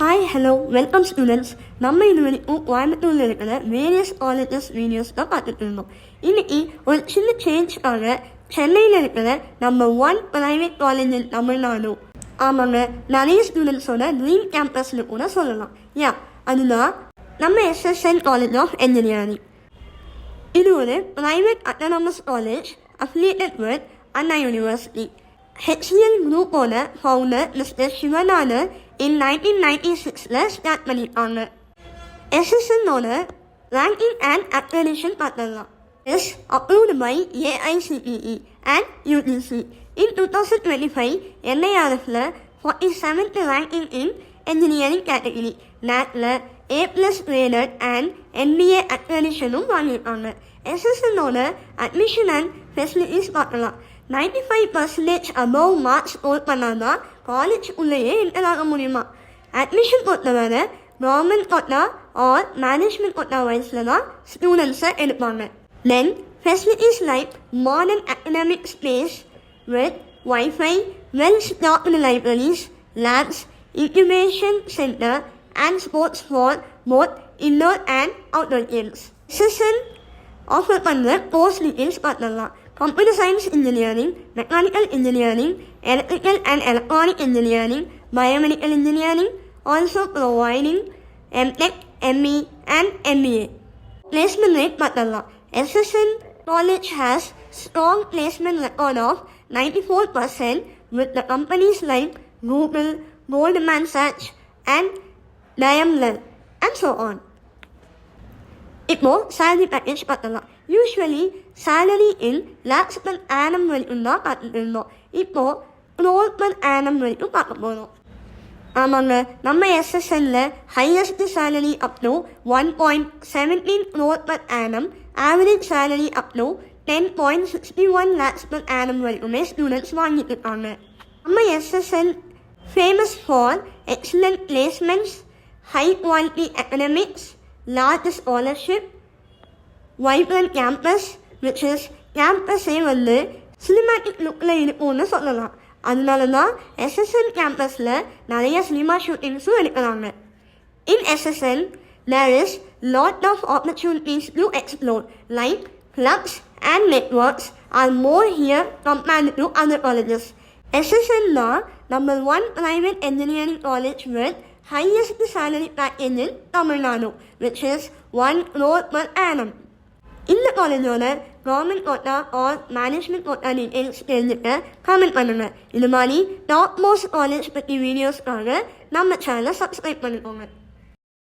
Hi, hello, welcome students. நம்ம இது வரைக்கும் கோயம்புத்தூரில் இருக்கிற வேரியஸ் காலேஜஸ் வீடியோஸ் தான் பார்த்துட்டு இருந்தோம். இன்னைக்கு ஒரு சின்ன சேஞ்ச்காக சென்னையில் இருக்கிற நம்ம 1 பிரைவேட் காலேஜ் இன் தமிழ்நாடு, ஆமாங்க, நிறைய ஸ்டூடெண்ட்ஸோட ட்ரீம் கேம்பஸ்னு கூட சொல்லலாம். அதுதான் நம்ம SSN காலேஜ் ஆஃப் இன்ஜினியரிங். இது ஒரு private autonomous college affiliated with Anna university. HCL குரூப்போட founder mister Shiv Nadar in 1996 start பண்ணியிருக்காங்க. SSNோட ரேங்கிங் அண்ட் அக்ரெடிஷன் பார்த்துடலாம். Is approved by AICTE and UGC. In 2025 NIRFல 47th ranking in engineering category. NACல A+ graded and NBA அக்ரெடிஷனும் வாங்கியிருக்காங்க. SSNோட அட்மிஷன் அண்ட் ஃபெசிலிட்டிஸ் பார்க்கலாம். 95% above மார்க்ஸ் ஸ்கோர் பண்ணாதான் காலேஜ் உள்ளேயே என்டர் ஆக முடியுமா. அட்மிஷன் பொறுத்தவரை government quota or management quota வைஸில் தான் ஸ்டூடெண்ட்ஸை எடுப்பாங்க. Then facilities like modern academic space with wifi, well stocked libraries, labs, incubation centre and sports for both indoor and outdoor games. SSN offer பண்ணுற course details பார்த்துடலாம். Computer Science Engineering, Mechanical Engineering, Electrical and Electronic Engineering, Biomedical Engineering, also providing MTech, ME and MBA. Placement rate பார்த்தலாம். SSN College has strong placement record of 94% with the companies like Google, Goldman Sachs and Daimler and so on. இப்போ salary package பார்த்தலாம். Usually salary இன் lakhs per annum வரைக்கும் தான் பார்த்துட்டு இருந்தோம். இப்போ crore per annum வரைக்கும் பார்க்க போகிறோம். ஆமாங்க, நம்ம SSNல highest salary up to 1.17 crore per annum, average salary up to 10.61 lakhs per annum வரைக்குமே ஸ்டூடெண்ட்ஸ் வாங்கிட்டு இருக்காங்க. நம்ம SSN famous for excellent placements, high quality academics, large scholarship, vibrant campus, which is campusே வந்து சினிமாட்டிக் லுக்கில் இருக்கும்னு சொல்லலாம். அதனால தான் SSN கேம்பஸில் நிறைய சினிமா ஷூட்டிங்ஸும் எடுக்கிறாங்க. In SSN, there is lot of opportunities to explore, like clubs and networks are more here compared to other colleges. SSN தான் number 1 private engineering college with highest salary package in Tamil Nadu, which is 1 crore per annum. இந்த காலேஜோட government quota or management quota details தெரிஞ்சுக்க comment பண்ணுங்க. இது மாதிரி top most college பற்றி வீடியோஸ்க்காக நம்ம சேனலை சப்ஸ்கிரைப் பண்ணிக்கோங்க.